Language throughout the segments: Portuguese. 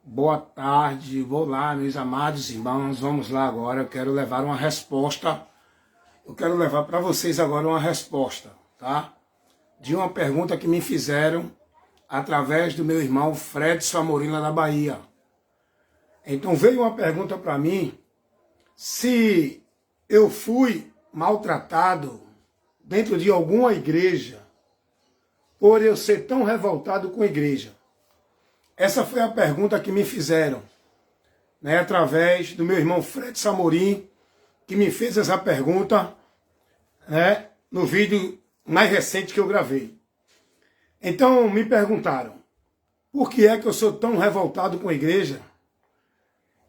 Boa tarde, vou lá, meus amados irmãos, vamos lá agora, eu quero levar uma resposta, eu quero levar para vocês agora uma resposta, tá? De uma pergunta que me fizeram através do meu irmão Fred Amorim, lá da Bahia. Então veio uma pergunta para mim, se eu fui maltratado dentro de alguma igreja, por eu ser tão revoltado com a igreja. Essa foi a pergunta que me fizeram, né, através do meu irmão Fred Amorim, que me fez essa pergunta, né, no vídeo mais recente que eu gravei. Então me perguntaram, por que é que eu sou tão revoltado com a igreja?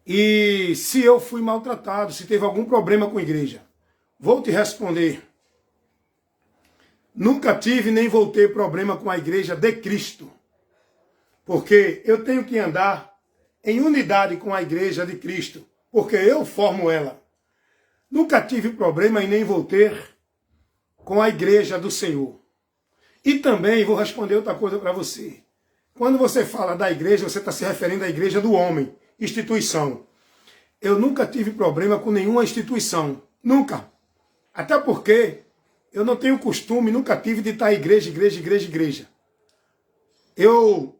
E se eu fui maltratado, se teve algum problema com a igreja? Vou te responder. Nunca tive nem vou ter problema com a igreja de Cristo. Porque eu tenho que andar em unidade com a igreja de Cristo, porque eu formo ela. Nunca tive problema e nem vou ter com a igreja do Senhor. E também vou responder outra coisa para você. Quando você fala da igreja, você está se referindo à igreja do homem, instituição. Eu nunca tive problema com nenhuma instituição. Nunca. Até porque eu não tenho costume, nunca tive de estar igreja. Eu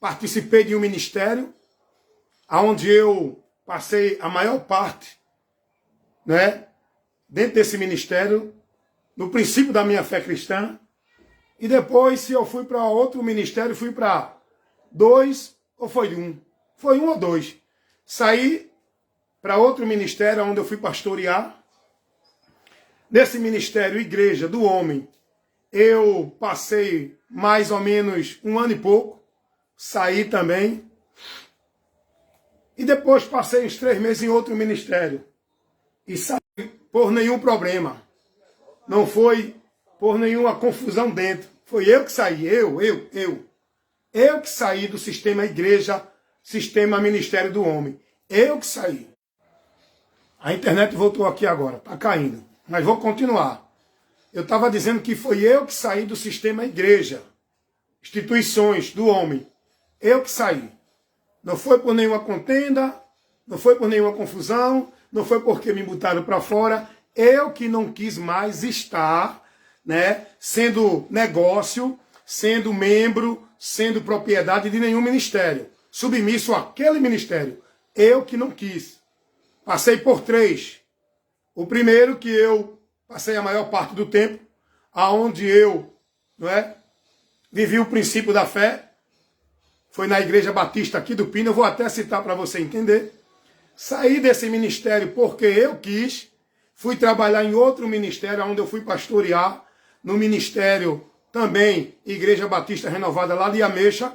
participei de um ministério, onde eu passei a maior parte, né, dentro desse ministério, no princípio da minha fé cristã, e depois, se eu fui para outro ministério, fui para 2, ou foi 1? Foi 1 ou 2. Saí para outro ministério, onde eu fui pastorear. Nesse ministério, Igreja do Homem, eu passei mais ou menos 1 ano e pouco, saí também. E depois passei uns 3 meses em outro ministério. E saí por nenhum problema. Não foi por nenhuma confusão dentro. Foi eu que saí, eu. Eu que saí do sistema igreja, sistema ministério do homem. Eu que saí. A internet voltou aqui agora, tá caindo. Mas vou continuar. Eu estava dizendo que foi eu que saí do sistema igreja, instituições do homem. Eu que saí. Não foi por nenhuma contenda, não foi por nenhuma confusão, não foi porque me botaram para fora. Eu que não quis mais estar, né, sendo negócio, sendo membro, sendo propriedade de nenhum ministério. Submisso àquele ministério. Eu que não quis. Passei por 3. O primeiro, que eu passei a maior parte do tempo, aonde eu, não é, vivi o princípio da fé, foi na Igreja Batista aqui do Pino. Eu vou até citar para você entender. Saí desse ministério porque eu quis, fui trabalhar em outro ministério, onde eu fui pastorear, no ministério também, Igreja Batista Renovada, lá de Ameixa,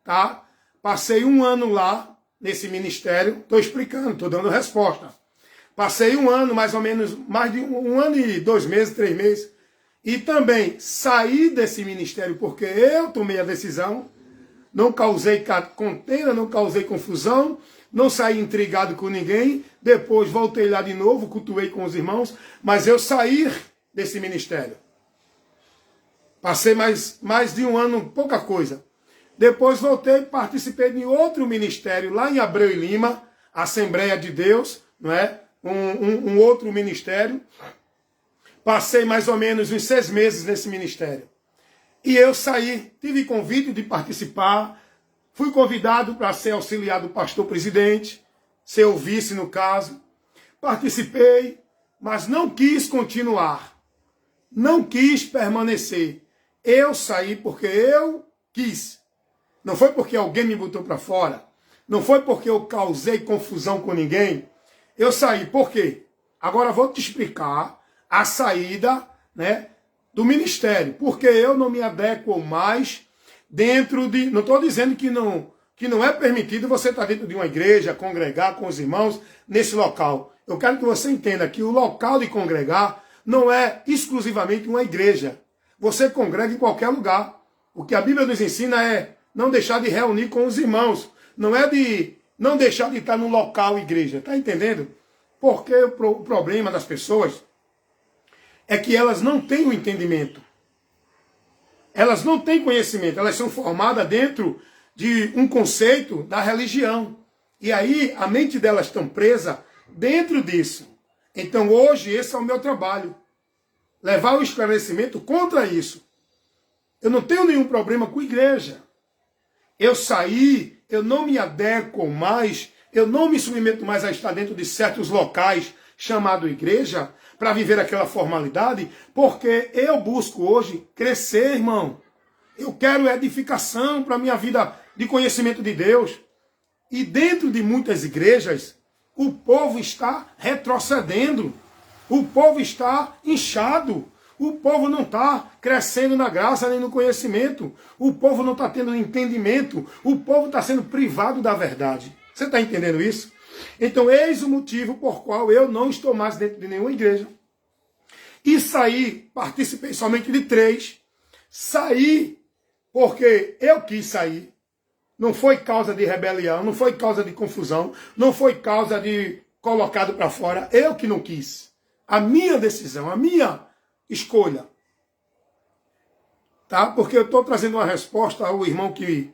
tá? Passei 1 ano lá, nesse ministério, estou explicando, estou dando resposta. Passei 1 ano, mais ou menos, mais de 1 ano e 2 meses, 3 meses, e também saí desse ministério porque eu tomei a decisão, não causei contenda, não causei confusão, não saí intrigado com ninguém, depois voltei lá de novo, cultuei com os irmãos, mas eu saí desse ministério. Passei mais de 1 ano, pouca coisa. Depois voltei e participei de outro ministério, lá em Abreu e Lima, Assembleia de Deus, não é? Um outro ministério. Passei mais ou menos uns 6 meses nesse ministério. E eu saí, tive convite de participar, fui convidado para ser auxiliar do pastor presidente, ser o vice no caso. Participei, mas não quis continuar, não quis permanecer. Eu saí porque eu quis. Não foi porque alguém me botou para fora, não foi porque eu causei confusão com ninguém. Eu saí, por quê? Agora vou te explicar a saída, né, do ministério, porque eu não me adequo mais dentro de... Não estou dizendo que não é permitido você estar dentro de uma igreja, congregar com os irmãos nesse local. Eu quero que você entenda que o local de congregar não é exclusivamente uma igreja. Você congrega em qualquer lugar. O que a Bíblia nos ensina é não deixar de reunir com os irmãos. Não é de não deixar de estar no local igreja. Está entendendo? Porque o problema das pessoas é que elas não têm o entendimento. Elas não têm conhecimento. Elas são formadas dentro de um conceito da religião. E aí a mente delas está presa dentro disso. Então hoje esse é o meu trabalho. Levar o esclarecimento contra isso. Eu não tenho nenhum problema com igreja. Eu saí, eu não me adequo mais, eu não me submeto mais a estar dentro de certos locais chamado igreja, para viver aquela formalidade, porque eu busco hoje crescer, irmão. Eu quero edificação para a minha vida de conhecimento de Deus. E dentro de muitas igrejas, o povo está retrocedendo. O povo está inchado. O povo não está crescendo na graça nem no conhecimento. O povo não está tendo entendimento. O povo está sendo privado da verdade. Você está entendendo isso? Então, eis o motivo por qual eu não estou mais dentro de nenhuma igreja. E saí, participei somente de 3. Saí porque eu quis sair. Não foi causa de rebelião, não foi causa de confusão, não foi causa de colocado para fora. Eu que não quis. A minha decisão, a minha escolha. Tá? Porque eu estou trazendo uma resposta ao irmão que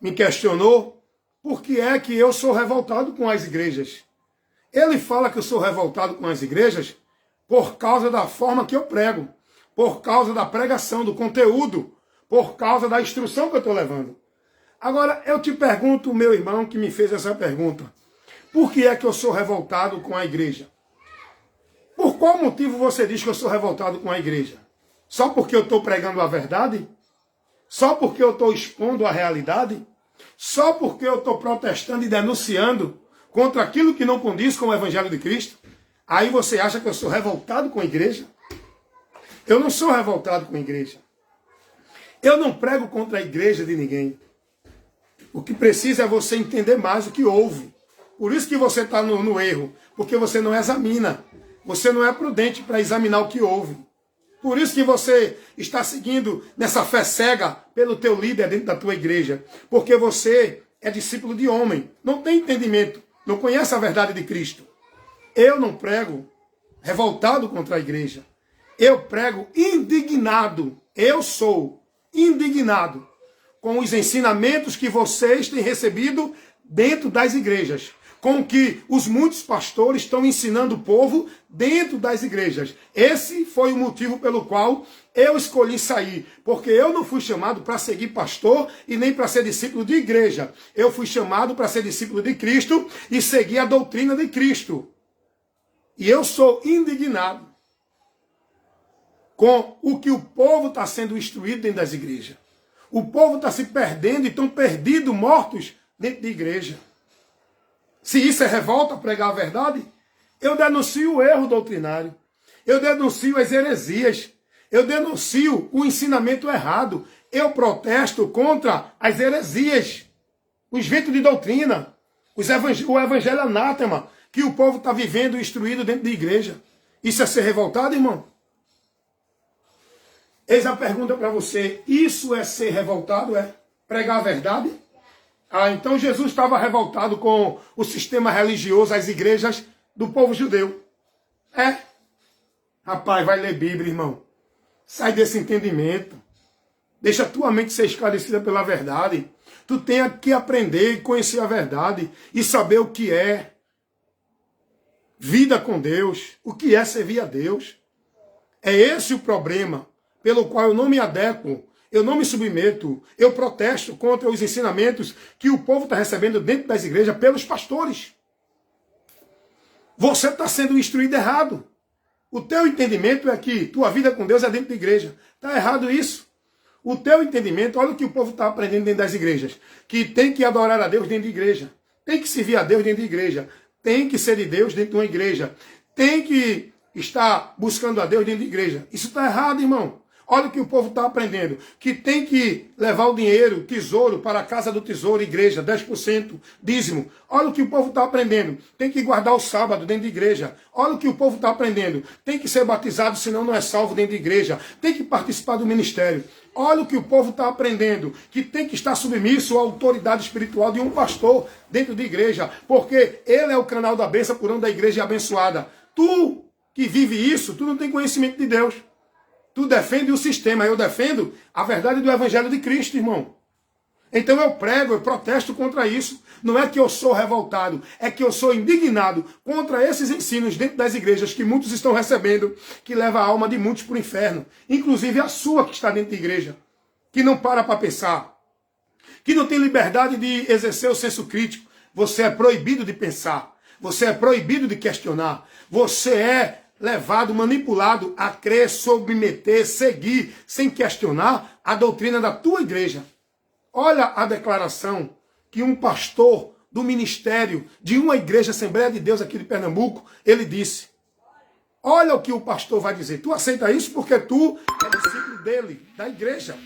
me questionou. Por que é que eu sou revoltado com as igrejas? Ele fala que eu sou revoltado com as igrejas por causa da forma que eu prego, por causa da pregação, do conteúdo, por causa da instrução que eu estou levando. Agora, eu te pergunto, meu irmão que me fez essa pergunta, por que é que eu sou revoltado com a igreja? Por qual motivo você diz que eu sou revoltado com a igreja? Só porque eu estou pregando a verdade? Só porque eu estou expondo a realidade? Só porque eu estou protestando e denunciando contra aquilo que não condiz com o Evangelho de Cristo? Aí você acha que eu sou revoltado com a igreja? Eu não sou revoltado com a igreja. Eu não prego contra a igreja de ninguém. O que precisa é você entender mais o que houve. Por isso que você está no erro. Porque você não examina. Você não é prudente para examinar o que houve. Por isso que você está seguindo nessa fé cega pelo teu líder dentro da tua igreja. Porque você é discípulo de homem. Não tem entendimento. Não conhece a verdade de Cristo. Eu não prego revoltado contra a igreja. Eu prego indignado. Eu sou indignado com os ensinamentos que vocês têm recebido dentro das igrejas. Com que os muitos pastores estão ensinando o povo dentro das igrejas. Esse foi o motivo pelo qual eu escolhi sair. Porque eu não fui chamado para seguir pastor e nem para ser discípulo de igreja. Eu fui chamado para ser discípulo de Cristo e seguir a doutrina de Cristo. E eu sou indignado com o que o povo está sendo instruído dentro das igrejas. O povo está se perdendo e estão perdidos, mortos dentro da igreja. Se isso é revolta, pregar a verdade, eu denuncio o erro doutrinário. Eu denuncio as heresias. Eu denuncio o ensinamento errado. Eu protesto contra as heresias, os ventos de doutrina, o evangelho anátema, que o povo está vivendo instruído dentro da igreja. Isso é ser revoltado, irmão? Eis a pergunta para você. Isso é ser revoltado? É pregar a verdade? Ah, então Jesus estava revoltado com o sistema religioso, as igrejas do povo judeu. É. Rapaz, vai ler Bíblia, irmão. Sai desse entendimento. Deixa a tua mente ser esclarecida pela verdade. Tu tem que aprender e conhecer a verdade e saber o que é vida com Deus, o que é servir a Deus. É esse o problema pelo qual eu não me adequo, eu não me submeto, eu protesto contra os ensinamentos que o povo está recebendo dentro das igrejas pelos pastores. Você está sendo instruído errado. O teu entendimento é que tua vida com Deus é dentro da igreja. Está errado isso. O teu entendimento, olha o que o povo está aprendendo dentro das igrejas. Que tem que adorar a Deus dentro da igreja. Tem que servir a Deus dentro da igreja. Tem que ser de Deus dentro de uma igreja. Tem que estar buscando a Deus dentro da igreja. Isso está errado, irmão. Olha o que o povo está aprendendo. Que tem que levar o dinheiro, tesouro, para a casa do tesouro, igreja, 10%, dízimo. Olha o que o povo está aprendendo. Tem que guardar o sábado dentro da igreja. Olha o que o povo está aprendendo. Tem que ser batizado, senão não é salvo dentro da igreja. Tem que participar do ministério. Olha o que o povo está aprendendo. Que tem que estar submisso à autoridade espiritual de um pastor dentro da igreja. Porque ele é o canal da bênção por onde a igreja é abençoada. Tu que vive isso, tu não tem conhecimento de Deus. Tu defende o sistema, eu defendo a verdade do Evangelho de Cristo, irmão. Então eu prego, eu protesto contra isso. Não é que eu sou revoltado, é que eu sou indignado contra esses ensinos dentro das igrejas que muitos estão recebendo, que leva a alma de muitos para o inferno. Inclusive a sua que está dentro da igreja, que não para pensar, que não tem liberdade de exercer o senso crítico. Você é proibido de pensar, você é proibido de questionar, você é levado, manipulado a crer, submeter, seguir, sem questionar a doutrina da tua igreja. Olha a declaração que um pastor do ministério de uma igreja Assembleia de Deus aqui de Pernambuco, ele disse. Olha o que o pastor vai dizer. Tu aceita isso porque tu é discípulo dele, da igreja.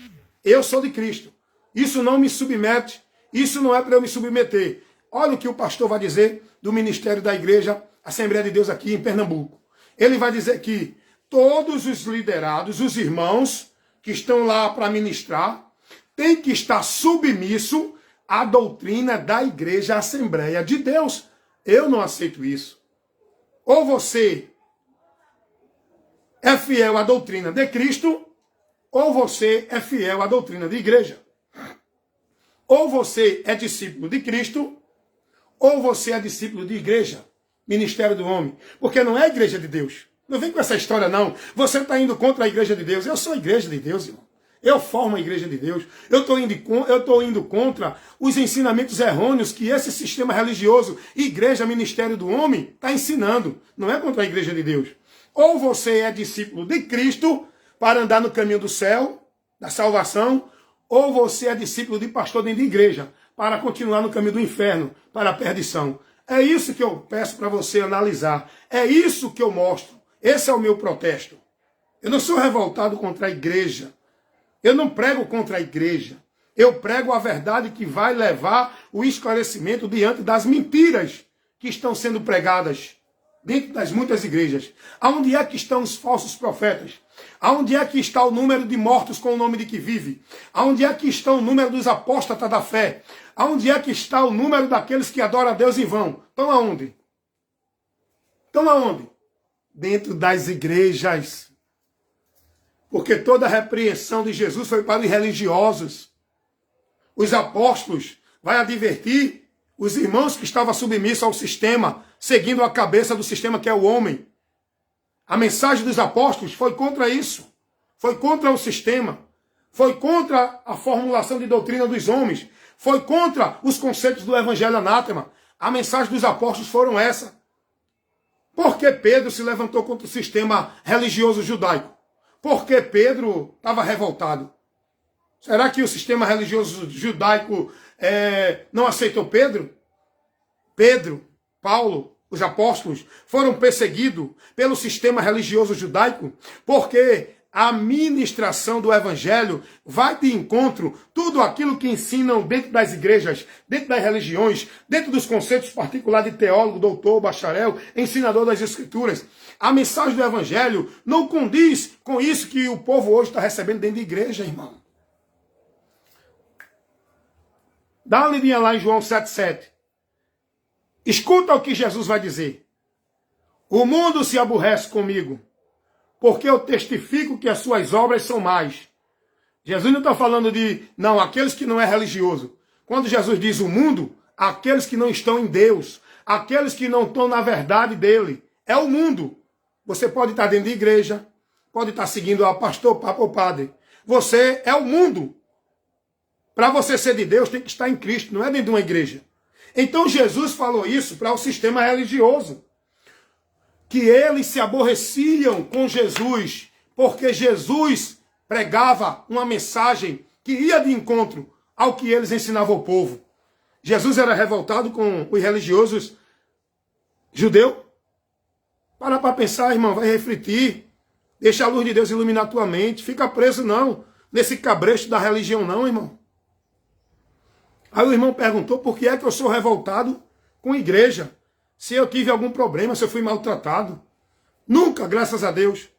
Eu sou de Cristo. Isso não me submete, isso não é para eu me submeter. Olha o que o pastor vai dizer do ministério da igreja Assembleia de Deus aqui em Pernambuco. Ele vai dizer que todos os liderados, os irmãos que estão lá para ministrar, têm que estar submisso à doutrina da igreja Assembleia de Deus. Eu não aceito isso. Ou você é fiel à doutrina de Cristo, ou você é fiel à doutrina de igreja. Ou você é discípulo de Cristo, ou você é discípulo de igreja. Ministério do homem. Porque não é a igreja de Deus. Não vem com essa história, não. Você está indo contra a igreja de Deus. Eu sou a igreja de Deus, irmão. Eu formo a igreja de Deus. Eu estou indo contra os ensinamentos errôneos que esse sistema religioso, igreja, ministério do homem, está ensinando. Não é contra a igreja de Deus. Ou você é discípulo de Cristo para andar no caminho do céu, da salvação, ou você é discípulo de pastor dentro de igreja para continuar no caminho do inferno, para a perdição. É isso que eu peço para você analisar. É isso que eu mostro. Esse é o meu protesto. Eu não sou revoltado contra a igreja. Eu não prego contra a igreja. Eu prego a verdade que vai levar o esclarecimento diante das mentiras que estão sendo pregadas dentro das muitas igrejas. Aonde é que estão os falsos profetas? Aonde é que está o número de mortos com o nome de que vive? Aonde é que está o número dos apóstatas da fé? Aonde é que está o número daqueles que adoram a Deus em vão? Estão aonde? Estão aonde? Dentro das igrejas. Porque toda a repreensão de Jesus foi para os religiosos. Os apóstolos vai advertir os irmãos que estavam submissos ao sistema, seguindo a cabeça do sistema que é o homem. A mensagem dos apóstolos foi contra isso. Foi contra o sistema. Foi contra a formulação de doutrina dos homens. Foi contra os conceitos do evangelho anátema. A mensagem dos apóstolos foram essa. Por que Pedro se levantou contra o sistema religioso judaico? Porque Pedro estava revoltado. Será que o sistema religioso judaico não aceitou Pedro? Pedro, Paulo, os apóstolos foram perseguidos pelo sistema religioso judaico porque a ministração do evangelho vai de encontro tudo aquilo que ensinam dentro das igrejas, dentro das religiões, dentro dos conceitos particulares de teólogo, doutor, bacharel, ensinador das escrituras. A mensagem do evangelho não condiz com isso que o povo hoje está recebendo dentro da igreja, irmão. Dá uma lidinha lá em João 7,7. Escuta o que Jesus vai dizer. O mundo se aborrece comigo, porque eu testifico que as suas obras são más. Jesus não está falando de, não, aqueles que não é religioso. Quando Jesus diz o mundo, aqueles que não estão em Deus, aqueles que não estão na verdade dele, é o mundo. Você pode estar dentro de igreja, pode estar seguindo a pastor, papa ou padre. Você é o mundo. Para você ser de Deus, tem que estar em Cristo, não é dentro de uma igreja. Então Jesus falou isso para o sistema religioso. Que eles se aborreciam com Jesus, porque Jesus pregava uma mensagem que ia de encontro ao que eles ensinavam ao povo. Jesus era revoltado com os religiosos judeus. Para pensar, irmão, vai refletir. Deixa a luz de Deus iluminar a tua mente. Fica preso não, nesse cabresto da religião não, irmão. Aí o irmão perguntou por que é que eu sou revoltado com a igreja. Se eu tive algum problema, se eu fui maltratado. Nunca, graças a Deus.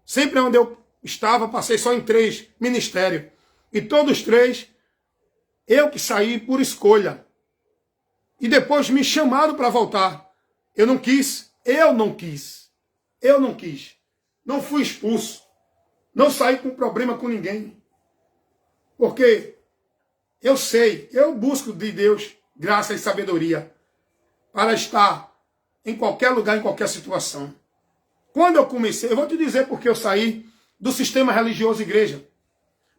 Sempre onde eu estava, passei só em 3 ministérios. E todos 3, eu que saí por escolha. E depois me chamaram para voltar. Eu não quis. Eu não quis. Eu não quis. Não fui expulso. Não saí com problema com ninguém. Porque Eu sei, eu busco de Deus graça e sabedoria para estar em qualquer lugar, em qualquer situação. Quando eu comecei, eu vou te dizer porque eu saí do sistema religioso igreja.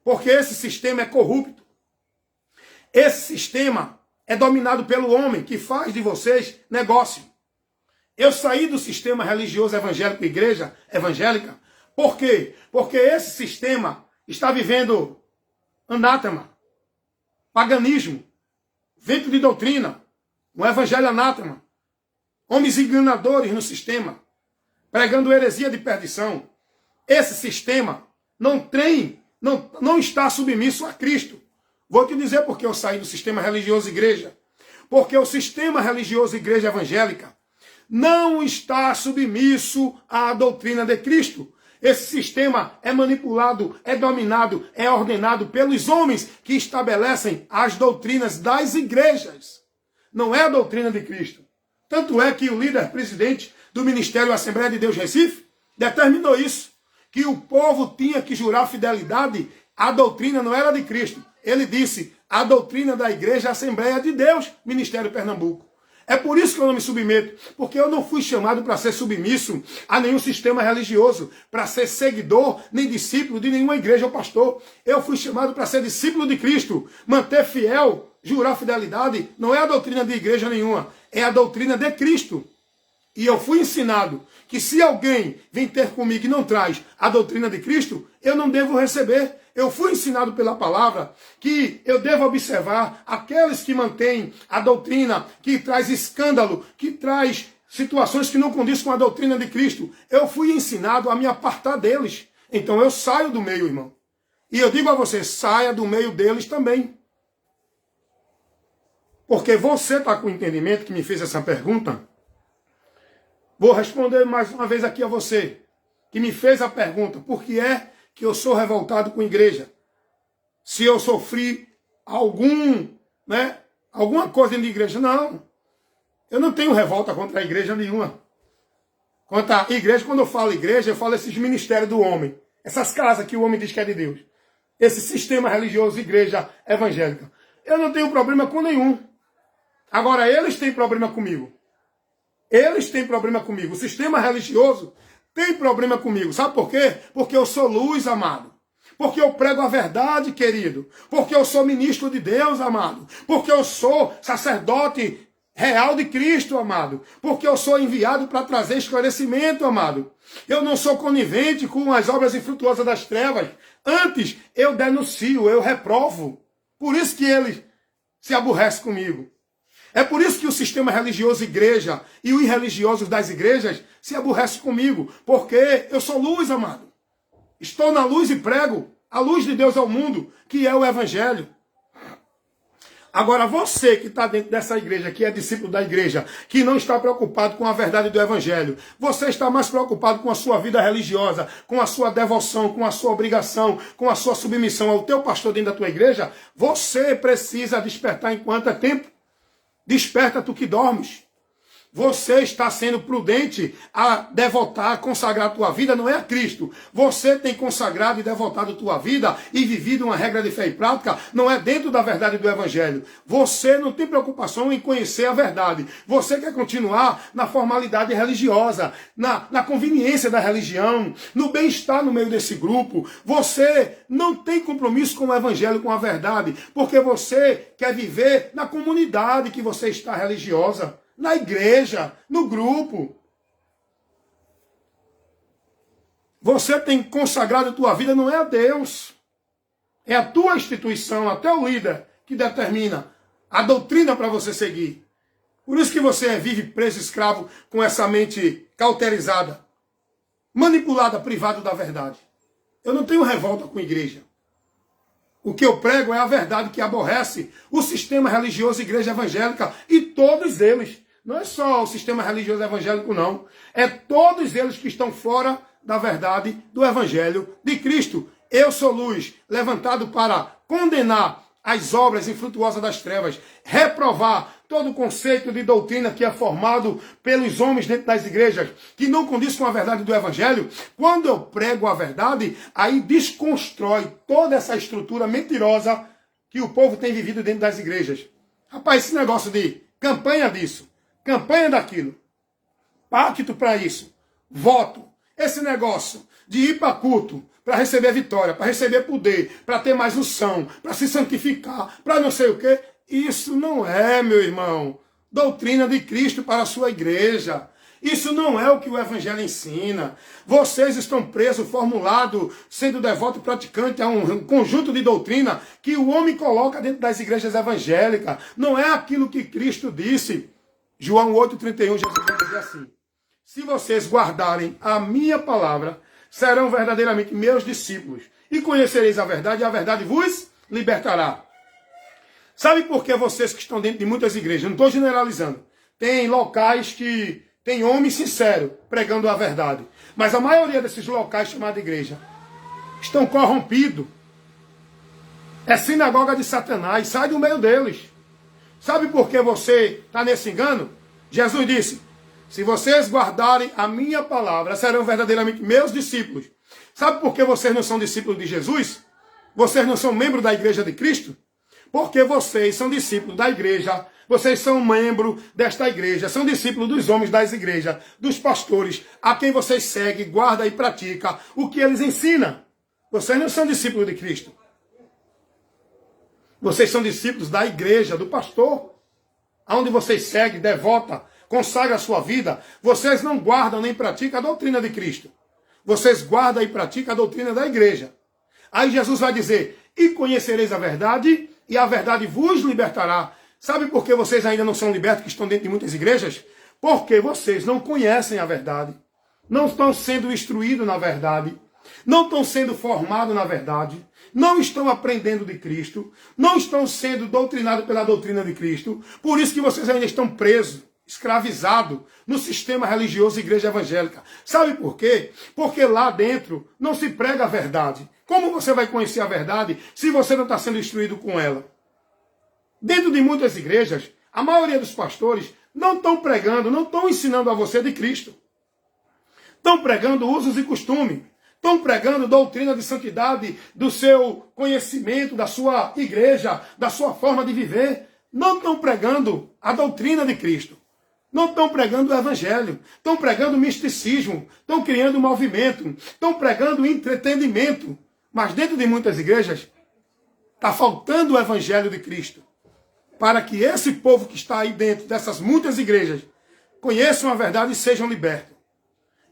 Porque esse sistema é corrupto. Esse sistema é dominado pelo homem que faz de vocês negócio. Eu saí do sistema religioso evangélico, igreja evangélica. Por quê? Porque esse sistema está vivendo anátema, paganismo, vento de doutrina, um evangelho anátema, homens enganadores no sistema, pregando heresia de perdição. Esse sistema não está submisso a Cristo. Vou te dizer porque eu saí do sistema religioso igreja. Porque o sistema religioso igreja evangélica não está submisso à doutrina de Cristo. Esse sistema é manipulado, é dominado, é ordenado pelos homens que estabelecem as doutrinas das igrejas. Não é a doutrina de Cristo. Tanto é que o líder presidente do Ministério Assembleia de Deus Recife determinou isso. Que o povo tinha que jurar fidelidade, a doutrina não era de Cristo. Ele disse, a doutrina da Igreja Assembleia de Deus, Ministério Pernambuco. É por isso que eu não me submeto, porque eu não fui chamado para ser submisso a nenhum sistema religioso, para ser seguidor nem discípulo de nenhuma igreja ou pastor. Eu fui chamado para ser discípulo de Cristo, manter fiel, jurar fidelidade, não é a doutrina de igreja nenhuma, é a doutrina de Cristo. E eu fui ensinado que se alguém vem ter comigo e não traz a doutrina de Cristo, eu não devo receber. Eu fui ensinado pela palavra que eu devo observar aqueles que mantêm a doutrina, que traz escândalo, que traz situações que não condizem com a doutrina de Cristo. Eu fui ensinado a me apartar deles. Então eu saio do meio, irmão. E eu digo a você, saia do meio deles também. Porque você está com o entendimento que me fez essa pergunta. Vou responder mais uma vez aqui a você, que me fez a pergunta, por que é que eu sou revoltado com a igreja? Se eu sofri alguma coisa dentro da igreja? Não, eu não tenho revolta contra a igreja nenhuma. Contra a igreja, quando eu falo igreja, eu falo esses ministérios do homem, essas casas que o homem diz que é de Deus, esse sistema religioso, igreja evangélica. Eu não tenho problema com nenhum. Agora, eles têm problema comigo. Eles têm problema comigo. O sistema religioso tem problema comigo. Sabe por quê? Porque eu sou luz, amado. Porque eu prego a verdade, querido. Porque eu sou ministro de Deus, amado. Porque eu sou sacerdote real de Cristo, amado. Porque eu sou enviado para trazer esclarecimento, amado. Eu não sou conivente com as obras infrutuosas das trevas. Antes, eu denuncio, eu reprovo. Por isso que eles se aborrecem comigo. É por isso que o sistema religioso igreja e os irreligiosos das igrejas se aborrecem comigo. Porque eu sou luz, amado. Estou na luz e prego a luz de Deus ao mundo, que é o evangelho. Agora você que está dentro dessa igreja, que é discípulo da igreja, que não está preocupado com a verdade do evangelho, você está mais preocupado com a sua vida religiosa, com a sua devoção, com a sua obrigação, com a sua submissão ao teu pastor dentro da tua igreja, você precisa despertar enquanto é tempo. Desperta tu que dormes. Você está sendo prudente a devotar, a consagrar a tua vida, não é a Cristo. Você tem consagrado e devotado a tua vida e vivido uma regra de fé e prática, não é dentro da verdade do Evangelho. Você não tem preocupação em conhecer a verdade. Você quer continuar na formalidade religiosa, na conveniência da religião, no bem-estar no meio desse grupo. Você não tem compromisso com o Evangelho, com a verdade, porque você quer viver na comunidade que você está religiosa. Na igreja, no grupo. Você tem consagrado a tua vida, não é a Deus. É a tua instituição, até o líder, que determina a doutrina para você seguir. Por isso que você vive preso, escravo, com essa mente cauterizada, manipulada, privado da verdade. Eu não tenho revolta com a igreja. O que eu prego é a verdade que aborrece o sistema religioso, igreja evangélica, e todos eles. Não é só o sistema religioso evangélico, não. É todos eles que estão fora da verdade do evangelho de Cristo. Eu sou luz, levantado para condenar as obras infrutuosas das trevas, reprovar todo o conceito de doutrina que é formado pelos homens dentro das igrejas, que não condiz com a verdade do evangelho. Quando eu prego a verdade, aí desconstrói toda essa estrutura mentirosa que o povo tem vivido dentro das igrejas. Rapaz, esse negócio de campanha disso, campanha daquilo, pacto para isso, voto, esse negócio de ir para culto, para receber vitória, para receber poder, para ter mais unção, para se santificar, para não sei o quê, isso não é, meu irmão, doutrina de Cristo para a sua igreja. Isso não é o que o Evangelho ensina. Vocês estão presos, formulados, sendo devoto e praticante a um conjunto de doutrina que o homem coloca dentro das igrejas evangélicas. Não é aquilo que Cristo disse. João 8,31, Jesus vai dizer assim: se vocês guardarem a minha palavra, serão verdadeiramente meus discípulos, e conhecereis a verdade vos libertará. Sabe por que vocês que estão dentro de muitas igrejas, não estou generalizando, tem locais que tem homem sincero pregando a verdade, mas a maioria desses locais chamados igreja estão corrompidos. É sinagoga de Satanás, sai do meio deles. Sabe por que você está nesse engano? Jesus disse: se vocês guardarem a minha palavra, serão verdadeiramente meus discípulos. Sabe por que vocês não são discípulos de Jesus? Vocês não são membros da igreja de Cristo? Porque vocês são discípulos da igreja, vocês são membros desta igreja, são discípulos dos homens das igrejas, dos pastores, a quem vocês seguem, guardam e praticam o que eles ensinam. Vocês não são discípulos de Cristo. Vocês são discípulos da igreja, do pastor, aonde vocês seguem, devota, consagra a sua vida. Vocês não guardam nem praticam a doutrina de Cristo. Vocês guardam e praticam a doutrina da igreja. Aí Jesus vai dizer: e conhecereis a verdade, e a verdade vos libertará. Sabe por que vocês ainda não são libertos, que estão dentro de muitas igrejas? Porque vocês não conhecem a verdade. Não estão sendo instruídos na verdade. Não estão sendo formados na verdade. Não estão aprendendo de Cristo. Não estão sendo doutrinados pela doutrina de Cristo. Por isso que vocês ainda estão presos, escravizados no sistema religioso igreja evangélica. Sabe por quê? Porque lá dentro não se prega a verdade. Como você vai conhecer a verdade se você não está sendo instruído com ela? Dentro de muitas igrejas, a maioria dos pastores não estão pregando, não estão ensinando a você de Cristo. Estão pregando usos e costumes. Estão pregando doutrina de santidade, do seu conhecimento, da sua igreja, da sua forma de viver. Não estão pregando a doutrina de Cristo. Não estão pregando o evangelho. Estão pregando misticismo. Estão criando movimento. Estão pregando entretenimento. Mas dentro de muitas igrejas, está faltando o evangelho de Cristo. Para que esse povo que está aí dentro dessas muitas igrejas conheçam a verdade e sejam libertos.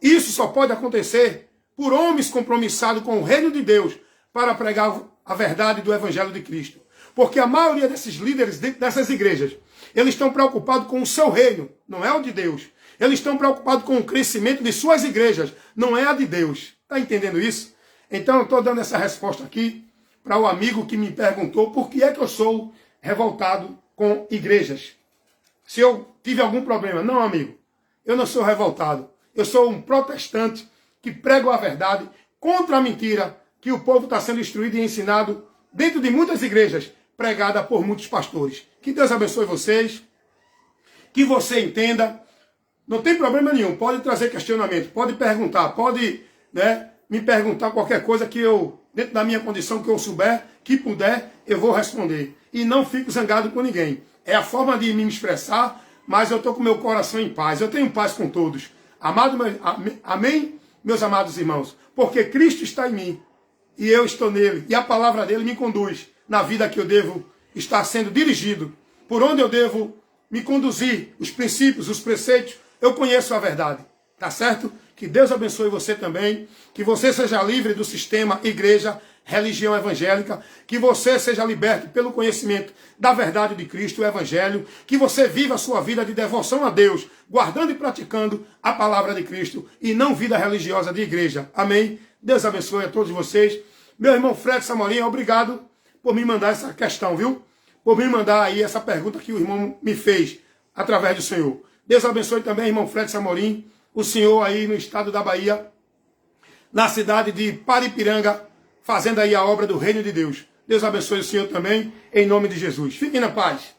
Isso só pode acontecer por homens compromissados com o reino de Deus para pregar a verdade do evangelho de Cristo. Porque a maioria desses líderes dessas igrejas, eles estão preocupados com o seu reino, não é o de Deus. Eles estão preocupados com o crescimento de suas igrejas, não é a de Deus. Está entendendo isso? Então eu estou dando essa resposta aqui para o amigo que me perguntou por que é que eu sou revoltado com igrejas. Se eu tive algum problema. Não, amigo. Eu não sou revoltado. Eu sou um protestante que prego a verdade contra a mentira que o povo está sendo instruído e ensinado dentro de muitas igrejas, pregada por muitos pastores. Que Deus abençoe vocês. Que você entenda. Não tem problema nenhum. Pode trazer questionamento. Pode perguntar. Pode, me perguntar qualquer coisa que eu, dentro da minha condição, que eu souber, que puder, eu vou responder. E não fico zangado com ninguém. É a forma de me expressar, mas eu estou com meu coração em paz. Eu tenho paz com todos. Amém, meus amados irmãos? Porque Cristo está em mim e eu estou nele. E a palavra dele me conduz na vida que eu devo estar sendo dirigido. Por onde eu devo me conduzir, os princípios, os preceitos. Eu conheço a verdade. Tá certo? Que Deus abençoe você também. Que você seja livre do sistema igreja, religião evangélica, que você seja liberto pelo conhecimento da verdade de Cristo, o evangelho, que você viva a sua vida de devoção a Deus, guardando e praticando a palavra de Cristo e não vida religiosa de igreja. Amém? Deus abençoe a todos vocês. Meu irmão Fred Samorim, obrigado por me mandar essa questão, viu? Por me mandar aí essa pergunta que o irmão me fez através do Senhor. Deus abençoe também, irmão Fred Samorim, o senhor aí no estado da Bahia, na cidade de Paripiranga, fazendo aí a obra do reino de Deus. Deus abençoe o senhor também, em nome de Jesus. Fiquem na paz.